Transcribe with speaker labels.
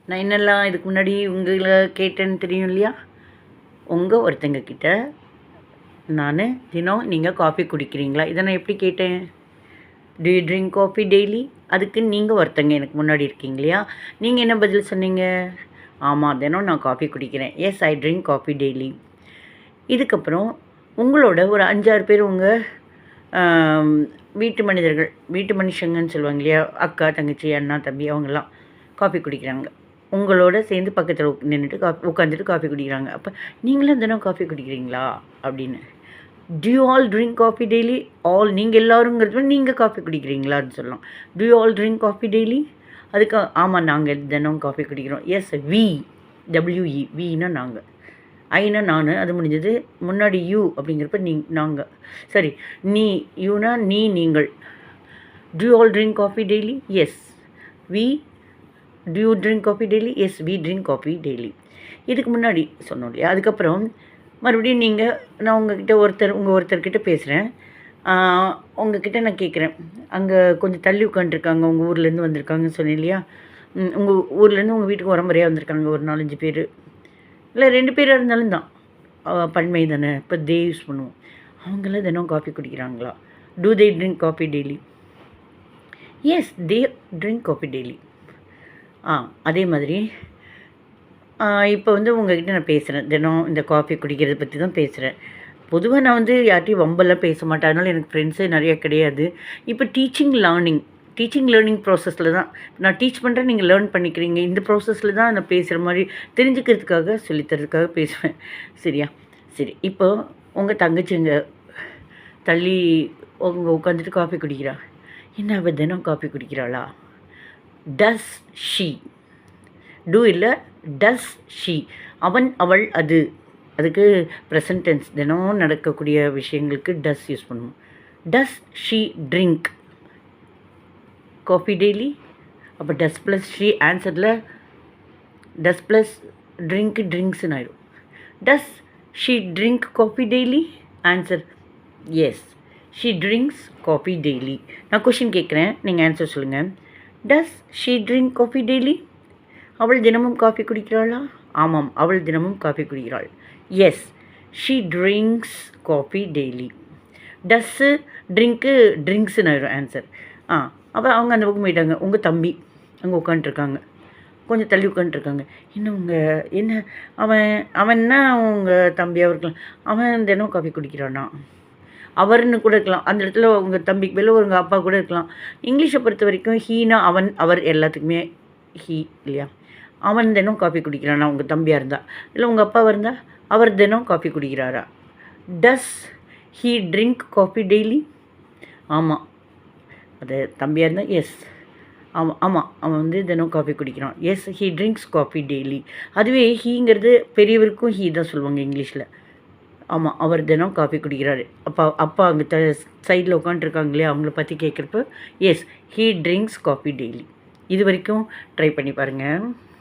Speaker 1: நான் என்னெல்லாம் இதுக்கு முன்னாடி உங்களை கேட்டேன்னு தெரியும் இல்லையா? உங்கள் ஒருத்தங்க கிட்ட நான் தினம் நீங்கள் காஃபி குடிக்கிறீங்களா இதை நான் எப்படி கேட்டேன்? To you drink coffee daily? அதுக்கு நீங்கள் ஒருத்தங்க எனக்கு முன்னாடி இருக்கீங்க இல்லையா? நீங்கள் என்ன பதில் சொன்னீங்க? ஆமாம், தினம் நான் காஃபி குடிக்கிறேன். Yes, I drink coffee daily. இதுக்கப்புறம் உங்களோட ஒரு 5-6 பேர் உங்கள் வீட்டு மனிதர்கள், வீட்டு மனுஷங்கன்னு சொல்லுவாங்க இல்லையா? அக்கா, தங்கச்சி, அண்ணா, தம்பி அவங்கெல்லாம் காஃபி குடிக்கிறாங்க. உங்களோட சேர்ந்து பக்கத்தில் நின்றுட்டு உட்காந்துட்டு காஃபி குடிக்கிறாங்க. அப்போ நீங்களும் தினம் காஃபி குடிக்கிறீங்களா அப்படின்னு. To you all drink coffee daily? All நீங்கள் எல்லோருங்கிறது நீங்கள் காஃபி குடிக்கிறீங்களான்னு சொல்லலாம். To you all drink coffee daily? அதுக்கு ஆமாம், நாங்கள் தினம் காஃபி குடிக்கிறோம். எஸ், வி, டபிள்யூஇ, வின்னா நாங்கள், ஐனா நான், அது முடிஞ்சது. முன்னாடி யூ அப்படிங்கிறப்ப நாங்கள், சரி, நீ, யூனா நீ, நீங்கள். Do you all drink coffee daily? Yes, we. Do you drink coffee daily? Yes, we drink coffee daily. இதுக்கு முன்னாடி சொன்னோம் இல்லையா? அதுக்கப்புறம் மறுபடியும் நான் உங்ககிட்ட ஒருத்தர்கிட்ட பேசுகிறேன். உங்ககிட்ட நான் கேட்குறேன், அங்கே கொஞ்சம் தள்ளி உட்காந்துருக்காங்க, உங்கள் ஊர்லேருந்து வந்திருக்காங்கன்னு சொன்னேன் இல்லையா? உங்கள் ஊர்லேருந்து உங்கள் வீட்டுக்கு உரம்பரையாக வந்திருக்காங்க ஒரு 4-5 பேர், இல்லை 2 பேராக இருந்தாலும் தான், பன்மை தானே, இப்போ தே யூஸ் பண்ணுவோம். அவங்களாம் தினம் காஃபி குடிக்கிறாங்களா? Do they drink coffee daily? Yes, they drink coffee daily. அதே மாதிரி இப்போ உங்கள்கிட்ட நான் பேசுகிறேன், தினம் இந்த காஃபி குடிக்கிறத பற்றி தான் பேசுகிறேன். பொதுவாக நான் யார்ட்டையும் வம்பெல்லாம் பேச மாட்டேன், அதனால் எனக்கு ஃப்ரெண்ட்ஸே நிறையா கிடையாது. இப்போ டீச்சிங் லேர்னிங் ப்ராசஸில் தான் நான் டீச் பண்ணுறேன், நீங்கள் லேர்ன் பண்ணிக்கிறீங்க. இந்த ப்ராசஸில் தான் நான் பேசுகிற மாதிரி தெரிஞ்சுக்கிறதுக்காக, சொல்லித்தரதுக்காக பேசுவேன். சரியா? சரி, இப்போ உங்கள் தங்கச்சிங்க தள்ளி உட்காந்துட்டு காஃபி குடிக்கிறா. என்ன அவள் தினம் காஃபி குடிக்கிறாளா? Does she? டூ இல்லை, டஸ் ஷீ. அவன், அவள், அது, அதுக்கு ப்ரெசன்ட் டென்ஸ், தினம் நடக்கக்கூடிய விஷயங்களுக்கு டஸ் யூஸ் பண்ணுவோம். Does she drink coffee daily? அப்போ டஸ் ப்ளஸ் ஷீ ஆன்சரில் டஸ் ப்ளஸ் ட்ரிங்க்ஸ்ன்னு ஆயிடும். Does she drink coffee daily? Answer yes, she drinks coffee daily. நான் கொஷின் கேட்குறேன், நீங்கள் ஆன்சர் சொல்லுங்கள். Does she drink coffee daily? அவள் தினமும் காஃபி குடிக்கிறாளா? ஆமாம், அவள் தினமும் காஃபி குடிக்கிறாள். Yes, she drinks coffee daily. Does ட்ரிங்க்ஸ்ன்னு ஆயிடும் ஆன்சர். அப்புறம் அவங்க அந்த பக்கம் போயிட்டாங்க. உங்கள் தம்பி அங்கே உட்காண்ட்ருக்காங்க, கொஞ்சம் தள்ளி உட்காண்ட்ருக்காங்க. என்ன அவன்னா உங்கள் தம்பியாக இருக்கலாம். அவன் தினம் காஃபி குடிக்கிறானா? அவர்னு கூட இருக்கலாம், அந்த இடத்துல உங்கள் தம்பிக்கு மேலே உங்கள் அப்பா கூட இருக்கலாம். இங்கிலீஷை பொறுத்த வரைக்கும் ஹீனா அவன், அவர் எல்லாத்துக்குமே ஹீ இல்லையா? அவன் தினம் காஃபி குடிக்கிறானா உங்கள் தம்பியாக இருந்தால், இல்லை உங்கள் அப்பாவாக இருந்தால் அவர் தினம் காஃபி குடிக்கிறாரா? Does he drink coffee daily? ஆமாம், அது தம்பியாக இருந்தால் எஸ், ஆமாம் அவன் தினம் காஃபி குடிக்கிறான். Yes, he drinks coffee daily. அதுவே ஹீங்கிறது பெரியவருக்கும் ஹீ தான் சொல்லுவாங்க இங்கிலீஷில். ஆமாம், அவர் தினம் காஃபி குடிக்கிறாரு. அப்பா அங்கே சைடில் உட்காந்துருக்காங்க இல்லையா, அவங்கள பற்றி கேட்குறப்ப yes, he drinks coffee daily. இது வரைக்கும் ட்ரை பண்ணி பாருங்கள்.